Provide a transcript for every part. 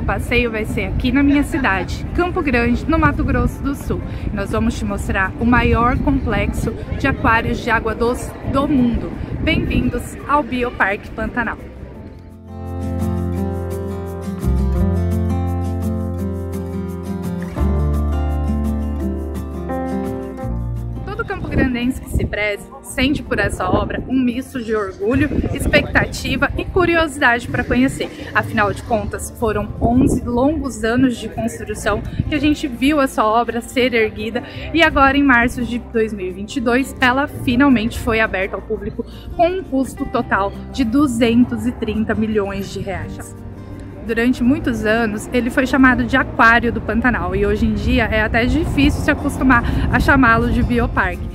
o passeio vai ser aqui na minha cidade, Campo Grande, no Mato Grosso do Sul. Nós vamos te mostrar o maior complexo de aquários de água doce do mundo. Bem-vindos ao Bioparque Pantanal. Grandense que se preze sente por essa obra um misto de orgulho, expectativa e curiosidade para conhecer. Afinal de contas, foram 11 longos anos de construção que a gente viu essa obra ser erguida e agora em março de 2022 ela finalmente foi aberta ao público com um custo total de 230 milhões de reais. Durante muitos anos, ele foi chamado de Aquário do Pantanal e hoje em dia é até difícil se acostumar a chamá-lo de Bioparque.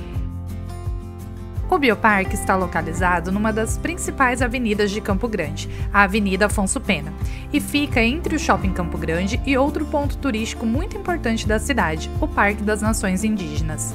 O Bioparque está localizado numa das principais avenidas de Campo Grande, a Avenida Afonso Pena, e fica entre o Shopping Campo Grande e outro ponto turístico muito importante da cidade, o Parque das Nações Indígenas.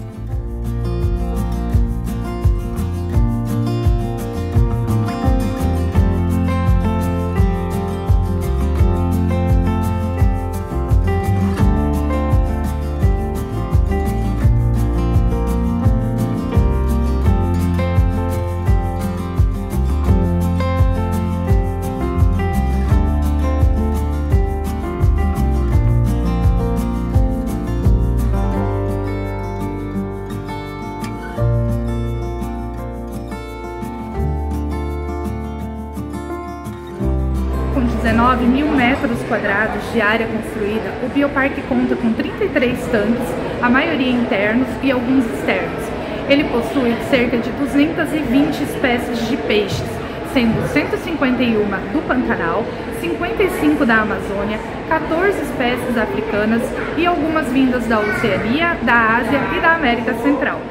Com 19 mil metros quadrados de área construída, o Bioparque conta com 33 tanques, a maioria internos e alguns externos. Ele possui cerca de 220 espécies de peixes, sendo 151 do Pantanal, 55 da Amazônia, 14 espécies africanas e algumas vindas da Oceania, da Ásia e da América Central.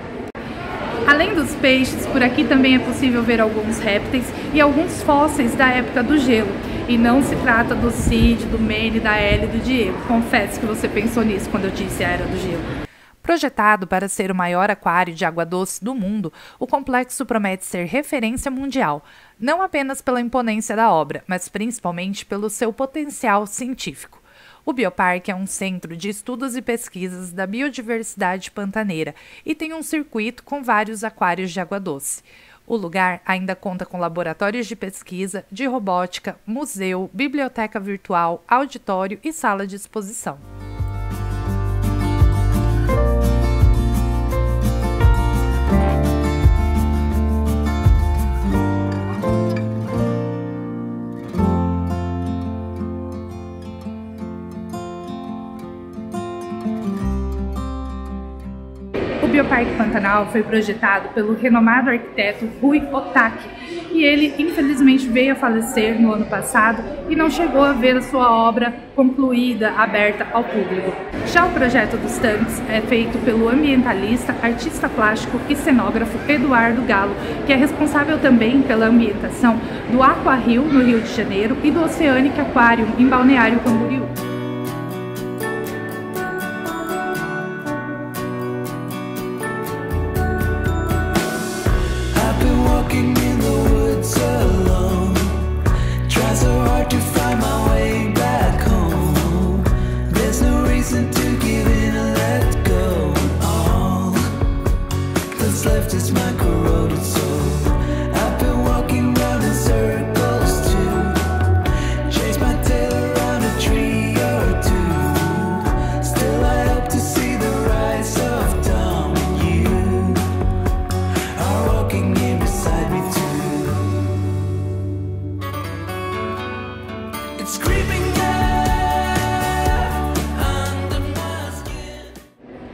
Além dos peixes, por aqui também é possível ver alguns répteis e alguns fósseis da época do gelo. E não se trata do Cid, do Manny, da Ellie e do Diego. Confesso que você pensou nisso quando eu disse a Era do Gelo. Projetado para ser o maior aquário de água doce do mundo, o complexo promete ser referência mundial, não apenas pela imponência da obra, mas principalmente pelo seu potencial científico. O Bioparque é um centro de estudos e pesquisas da biodiversidade pantaneira e tem um circuito com vários aquários de água doce. O lugar ainda conta com laboratórios de pesquisa, de robótica, museu, biblioteca virtual, auditório e sala de exposição. O Bioparque Pantanal foi projetado pelo renomado arquiteto Rui Otaki e ele infelizmente veio a falecer no ano passado e não chegou a ver a sua obra concluída, aberta ao público. Já o projeto dos tanques é feito pelo ambientalista, artista plástico e cenógrafo Eduardo Galo, que é responsável também pela ambientação do Aquario, no Rio de Janeiro, e do Oceanic Aquarium, em Balneário Camboriú.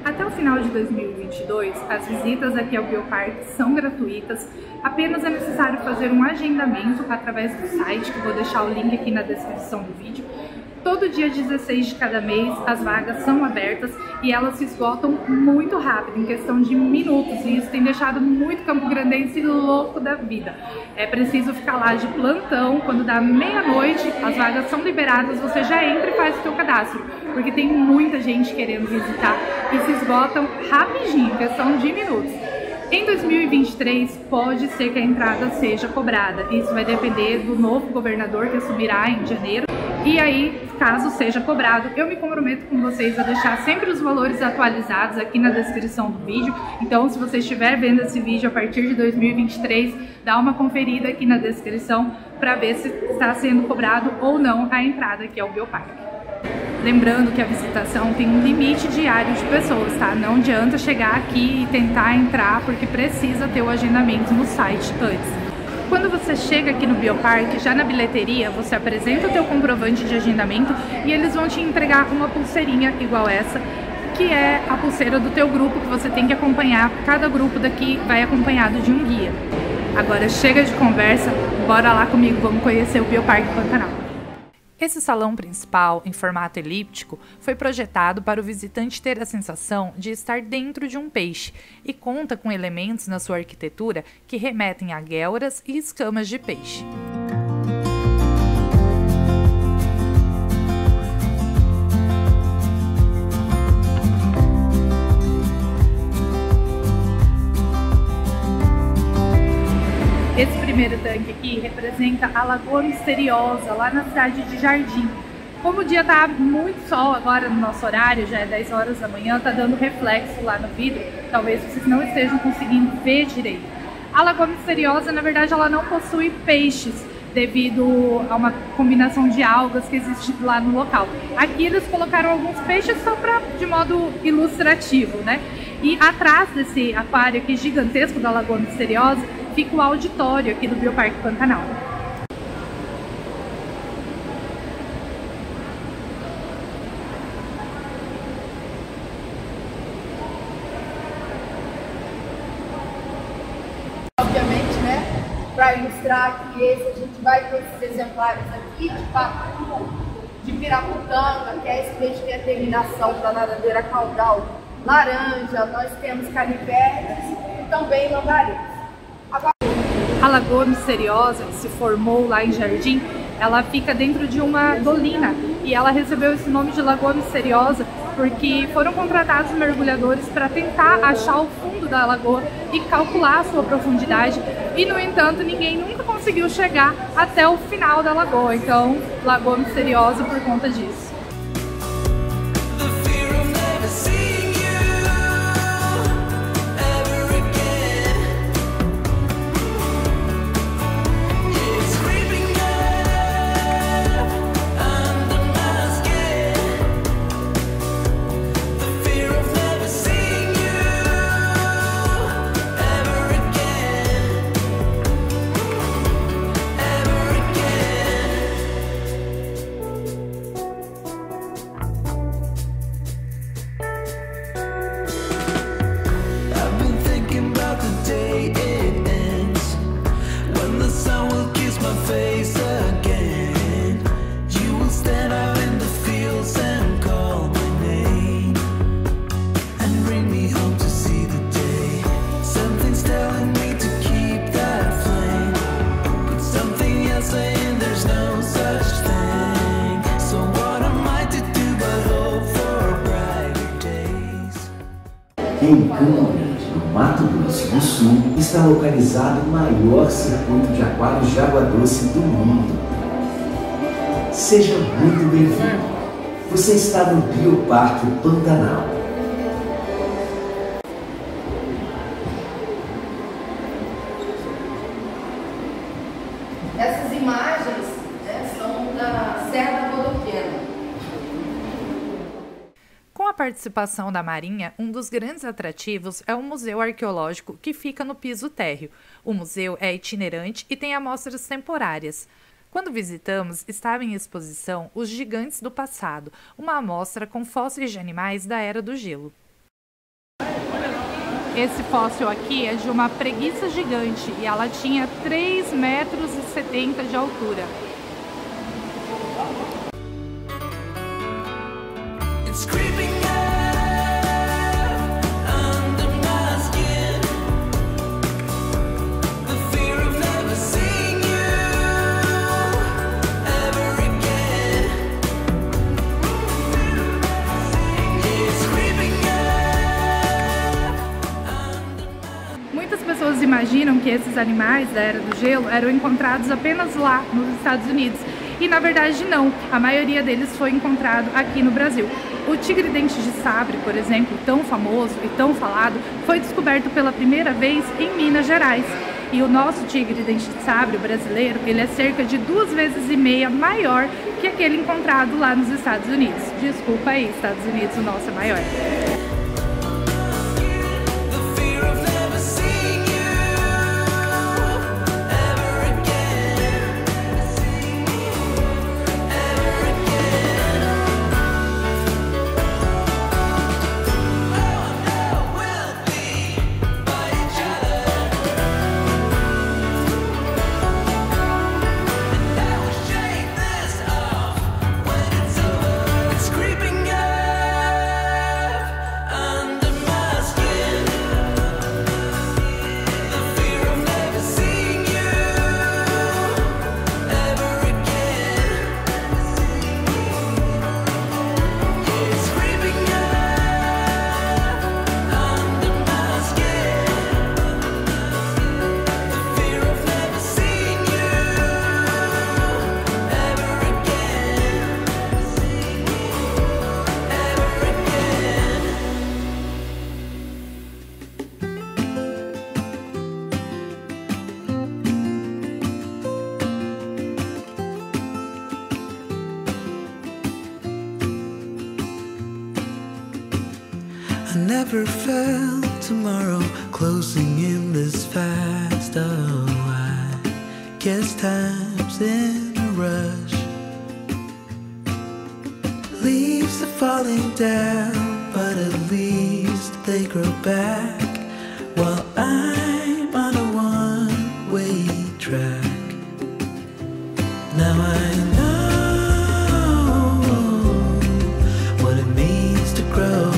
Até o final de 2022, as visitas aqui ao Bioparque são gratuitas, apenas é necessário fazer um agendamento através do site, que vou deixar o link aqui na descrição do vídeo. Todo dia 16 de cada mês as vagas são abertas e elas se esgotam muito rápido, em questão de minutos, e isso tem deixado muito campograndense louco da vida. É preciso ficar lá de plantão, quando dá meia-noite, as vagas são liberadas, você já entra e faz o seu cadastro, porque tem muita gente querendo visitar e se esgotam rapidinho, em questão de minutos. Em 2023, pode ser que a entrada seja cobrada. Isso vai depender do novo governador que assumirá em janeiro E aí, caso seja cobrado, eu me comprometo com vocês a deixar sempre os valores atualizados aqui na descrição do vídeo. Então, se você estiver vendo esse vídeo a partir de 2023, dá uma conferida aqui na descrição para ver se está sendo cobrado ou não a entrada aqui ao Bioparque. Lembrando que a visitação tem um limite diário de pessoas, tá? Não adianta chegar aqui e tentar entrar, porque precisa ter o agendamento no site antes. Quando você chega aqui no Bioparque, já na bilheteria, você apresenta o teu comprovante de agendamento e eles vão te entregar uma pulseirinha igual essa, que é a pulseira do teu grupo, que você tem que acompanhar. Cada grupo daqui vai acompanhado de um guia. Agora chega de conversa, bora lá comigo, vamos conhecer o Bioparque Pantanal. Esse salão principal, em formato elíptico, foi projetado para o visitante ter a sensação de estar dentro de um peixe e conta com elementos na sua arquitetura que remetem a guelras e escamas de peixe. Esse primeiro tanque aqui representa a Lagoa Misteriosa, lá na cidade de Jardim. Como o dia tá muito sol agora no nosso horário, já é 10 horas da manhã, tá dando reflexo lá no vidro, talvez vocês não estejam conseguindo ver direito. A Lagoa Misteriosa, na verdade, ela não possui peixes, devido a uma combinação de algas que existe lá no local. Aqui eles colocaram alguns peixes só de modo ilustrativo, né? E atrás desse aquário aqui gigantesco da Lagoa Misteriosa, fica o auditório aqui do Bioparque Pantanal. Obviamente, né, para ilustrar que a gente vai ter esses exemplares aqui de pacu, de piraputanga, que é esse peixe que é a terminação da nadadeira caudal laranja, nós temos canivetes e também lambaredas. A Lagoa Misteriosa, que se formou lá em Jardim, ela fica dentro de uma dolina e ela recebeu esse nome de Lagoa Misteriosa porque foram contratados mergulhadores para tentar achar o fundo da lagoa e calcular a sua profundidade e, no entanto, ninguém nunca conseguiu chegar até o final da lagoa, então Lagoa Misteriosa por conta disso. Em Campo Grande, no Mato Grosso do Sul, está localizado o maior circuito de aquários de água doce do mundo. Seja muito bem-vindo. Você está no Bioparque Pantanal. Essas imagens, né, são da Serra da Rodopiana. Com a participação da Marinha, um dos grandes atrativos é o Museu Arqueológico, que fica no piso térreo. O museu é itinerante e tem amostras temporárias. Quando visitamos, estava em exposição Os Gigantes do Passado, uma amostra com fósseis de animais da Era do Gelo. Esse fóssil aqui é de uma preguiça gigante e ela tinha 3,70 metros de altura. Muitas pessoas imaginam que esses animais da Era do Gelo eram encontrados apenas lá nos Estados Unidos. E na verdade não, a maioria deles foi encontrado aqui no Brasil. O tigre-dente de sabre, por exemplo, tão famoso e tão falado, foi descoberto pela primeira vez em Minas Gerais. E o nosso tigre-dente de sabre brasileiro, ele é cerca de 2,5 vezes maior que aquele encontrado lá nos Estados Unidos. Desculpa aí, Estados Unidos, o nosso é maior. I never felt tomorrow closing in this fast. Oh, I guess time's in a rush. Leaves are falling down, but at least they grow back, while I'm on a one-way track. Now I know what it means to grow.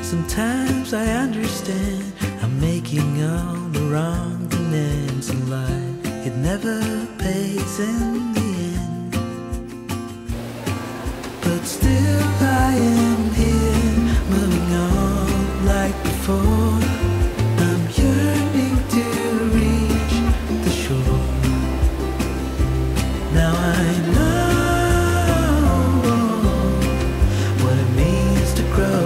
Sometimes I understand I'm making all the wrong demands in life. It never pays in the end, but still I am here, moving on like before. I'm yearning to reach the shore. Now I know what it means to grow.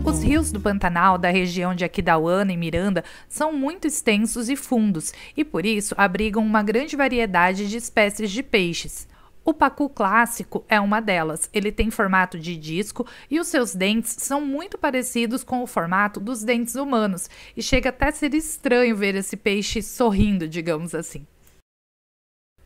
Os rios do Pantanal, da região de Aquidauana e Miranda, são muito extensos e fundos e, por isso, abrigam uma grande variedade de espécies de peixes. O pacu clássico é uma delas. Ele tem formato de disco e os seus dentes são muito parecidos com o formato dos dentes humanos e chega até a ser estranho ver esse peixe sorrindo, digamos assim.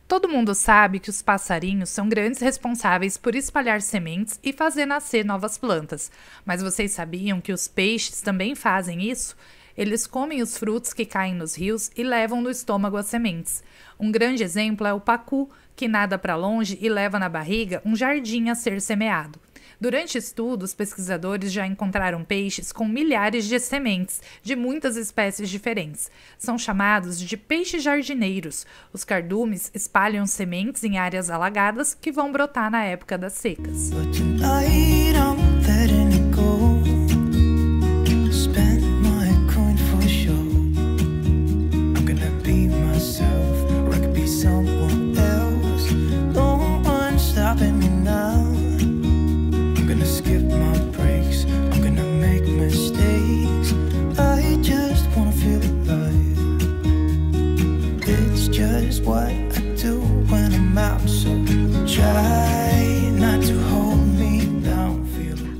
Todo mundo sabe que os passarinhos são grandes responsáveis por espalhar sementes e fazer nascer novas plantas. Mas vocês sabiam que os peixes também fazem isso? Eles comem os frutos que caem nos rios e levam no estômago as sementes. Um grande exemplo é o pacu, que nada para longe e leva na barriga um jardim a ser semeado. Durante estudos, pesquisadores já encontraram peixes com milhares de sementes de muitas espécies diferentes. São chamados de peixes jardineiros. Os cardumes espalham sementes em áreas alagadas que vão brotar na época das secas.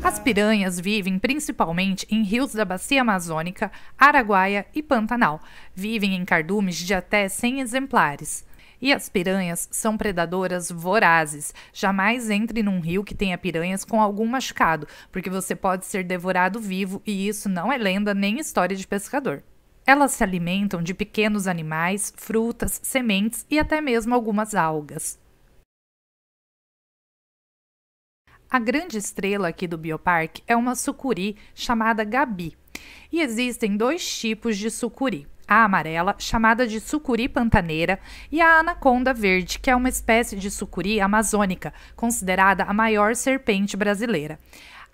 As piranhas vivem principalmente em rios da Bacia Amazônica, Araguaia e Pantanal. Vivem em cardumes de até 100 exemplares. E as piranhas são predadoras vorazes. Jamais entre num rio que tenha piranhas com algum machucado, porque você pode ser devorado vivo e isso não é lenda nem história de pescador. Elas se alimentam de pequenos animais, frutas, sementes e até mesmo algumas algas. A grande estrela aqui do bioparque é uma sucuri chamada gabi. E existem 2 tipos de sucuri. A amarela, chamada de sucuri pantaneira, e a anaconda verde, que é uma espécie de sucuri amazônica, considerada a maior serpente brasileira.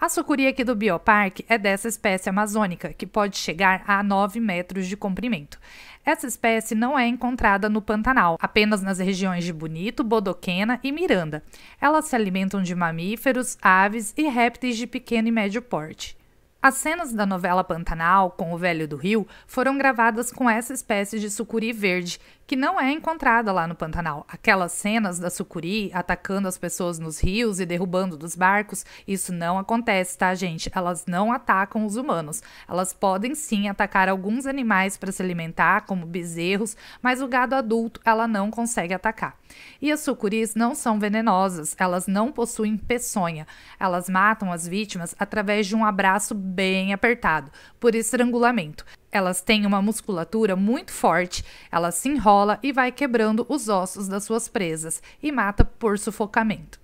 A sucuri aqui do bioparque é dessa espécie amazônica, que pode chegar a 9 metros de comprimento. Essa espécie não é encontrada no Pantanal, apenas nas regiões de Bonito, Bodoquena e Miranda. Elas se alimentam de mamíferos, aves e répteis de pequeno e médio porte. As cenas da novela Pantanal, com o Velho do Rio, foram gravadas com essa espécie de sucuri verde, que não é encontrada lá no Pantanal. Aquelas cenas da sucuri atacando as pessoas nos rios e derrubando dos barcos, isso não acontece, tá, gente? Elas não atacam os humanos. Elas podem sim atacar alguns animais para se alimentar, como bezerros, mas o gado adulto ela não consegue atacar. E as sucuris não são venenosas, elas não possuem peçonha. Elas matam as vítimas através de um abraço bem apertado, por estrangulamento. Elas têm uma musculatura muito forte, ela se enrola e vai quebrando os ossos das suas presas e mata por sufocamento.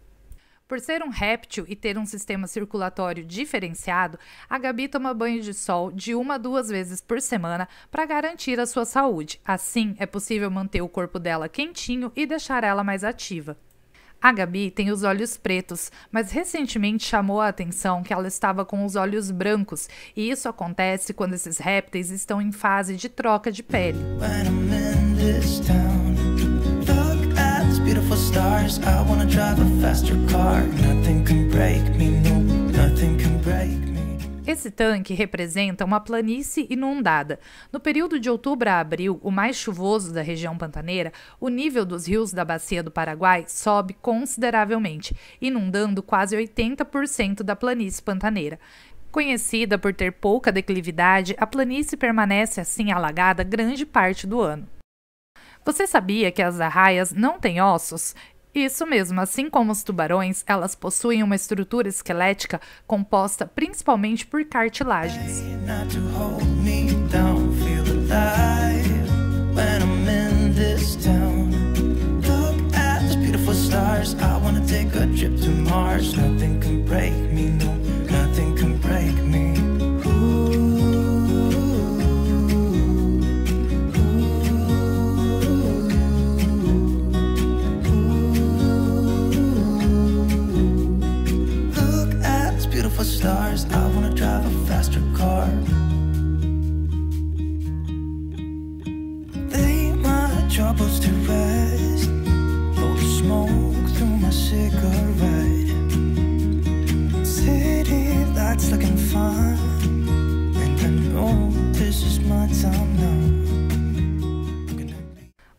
Por ser um réptil e ter um sistema circulatório diferenciado, a gabi toma banho de sol de 1 a 2 vezes por semana para garantir a sua saúde. Assim, é possível manter o corpo dela quentinho e deixar ela mais ativa. A gabi tem os olhos pretos, mas recentemente chamou a atenção que ela estava com os olhos brancos, e isso acontece quando esses répteis estão em fase de troca de pele. Esse tanque representa uma planície inundada. No período de outubro a abril, o mais chuvoso da região pantaneira, o nível dos rios da Bacia do Paraguai sobe consideravelmente, inundando quase 80% da planície pantaneira. Conhecida por ter pouca declividade, a planície permanece assim alagada grande parte do ano. Você sabia que as arraias não têm ossos? Isso mesmo, assim como os tubarões, elas possuem uma estrutura esquelética composta principalmente por cartilagens. Stars, I wanna drive a faster car. Lay my troubles to rest. Blow the smoke through my cigarette. City lights looking fine, and I know this is my time now.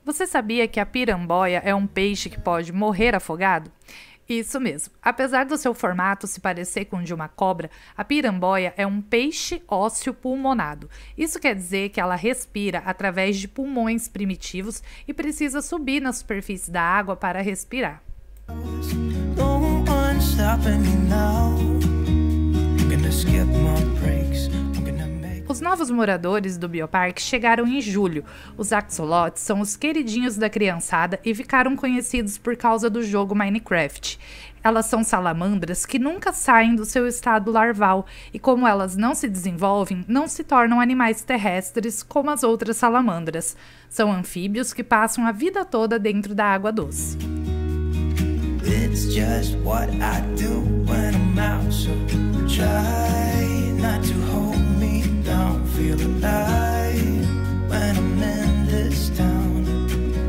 Você sabia que a piramboia é um peixe que pode morrer afogado? Isso mesmo. Apesar do seu formato se parecer com o de uma cobra, a piramboia é um peixe ósseo pulmonado. Isso quer dizer que ela respira através de pulmões primitivos e precisa subir na superfície da água para respirar. No one's stopping me now. I'm gonna skip my breaks. Os novos moradores do bioparque chegaram em julho. Os axolotes são os queridinhos da criançada e ficaram conhecidos por causa do jogo Minecraft. Elas são salamandras que nunca saem do seu estado larval e, como elas não se desenvolvem, não se tornam animais terrestres como as outras salamandras. São anfíbios que passam a vida toda dentro da água doce. It's just what I do when I'm out, so try not to hold me down. Feel alive when I'm in this town.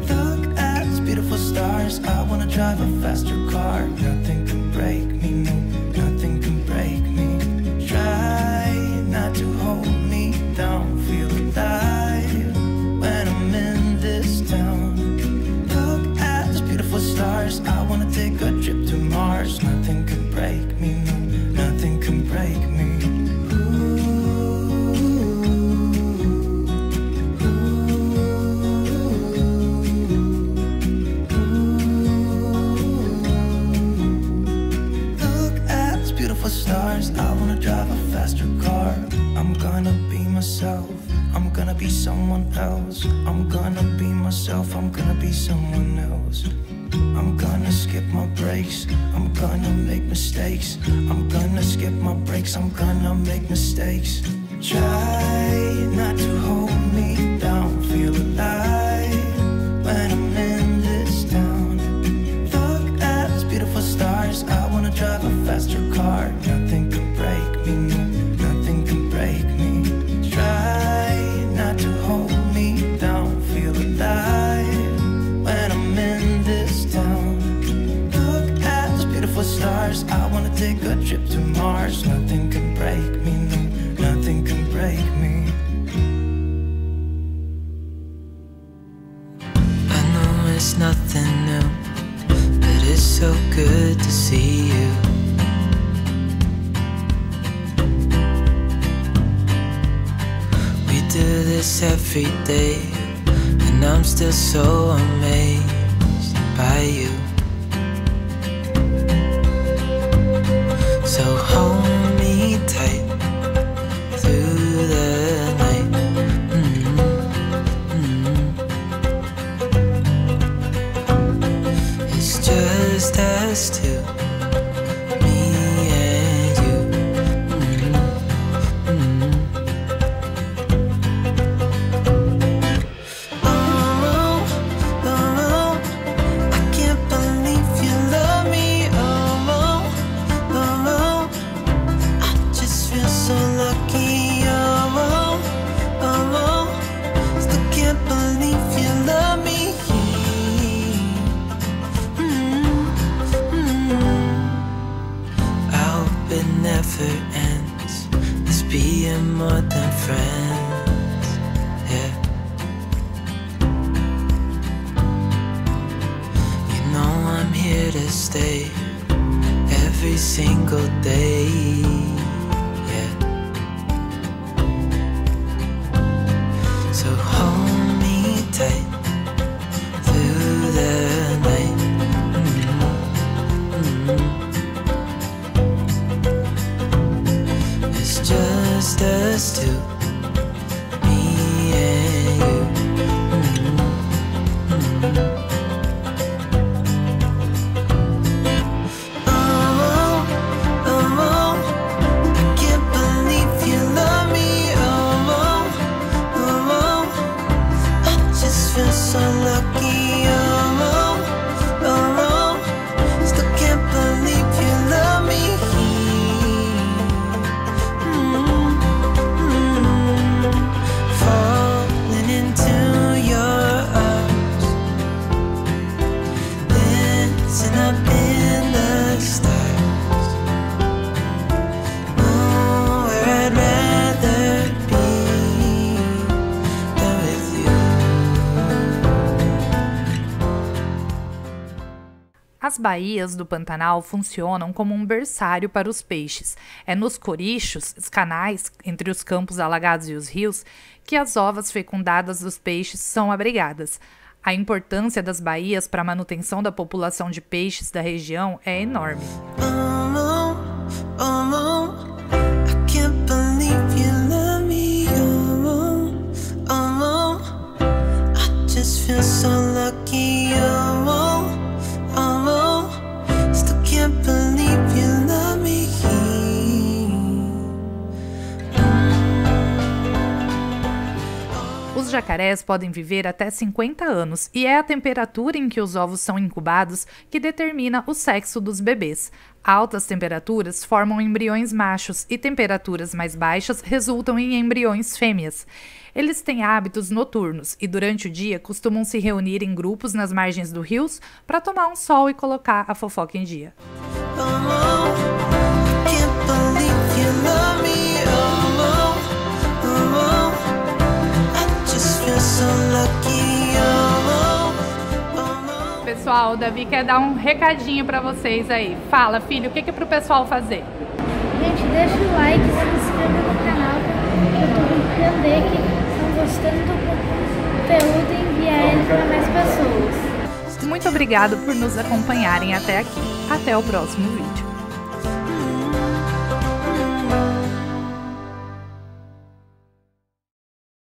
Look at these beautiful stars. I wanna drive a faster car. Nothing can break me, no, nothing can break me. Try not to hold me down. Feel alive when I'm in this town. Look at these beautiful stars. I wanna take a trip to Mars. Nothing can break me, no, nothing can break me. Stars, I wanna drive a faster car. I'm gonna be myself. I'm gonna be someone else. I'm gonna be myself. I'm gonna be someone else. I'm gonna skip my breaks. I'm gonna make mistakes. I'm gonna skip my breaks. I'm gonna make mistakes. Try not to hold me down. Feel alive when I'm in this town. Look at these beautiful stars. I wanna drive a faster car. Nothing can break me, no, nothing can break me. Try not to hold me down. Feel alive when I'm in this town. Look at those beautiful stars. I wanna take a trip to Mars. Nothing can break me, no, nothing can break me. I know it's nothing new, but it's so good to see you. We do this every day, and I'm still so amazed by you. So hold me tight through the night. It's just us two, me and you. Oh, oh, I can't believe you love me. Oh, oh, I just feel so lucky. Oh, oh, still can't believe you love me. I hope it never ends, this being more than friends, yeah. You know I'm here to stay every single day, yeah. So hold me tight through the night. It's just us two, me and you. Oh, oh, As baías do Pantanal funcionam como um berçário para os peixes. É nos corichos, os canais entre os campos alagados e os rios, que as ovas fecundadas dos peixes são abrigadas. A importância das baías para a manutenção da população de peixes da região é enorme. Os jacarés podem viver até 50 anos e é a temperatura em que os ovos são incubados que determina o sexo dos bebês. Altas temperaturas formam embriões machos e temperaturas mais baixas resultam em embriões fêmeas. Eles têm hábitos noturnos e durante o dia costumam se reunir em grupos nas margens dos rios para tomar um sol e colocar a fofoca em dia. Pessoal, o Davi quer dar um recadinho pra vocês aí. Fala, filho, o que é pro pessoal fazer? Gente, deixa o like, se inscreva no canal para o YouTube entender que estão gostando do conteúdo e enviar ele para mais pessoas. Muito obrigado por nos acompanharem até aqui. Até o próximo vídeo.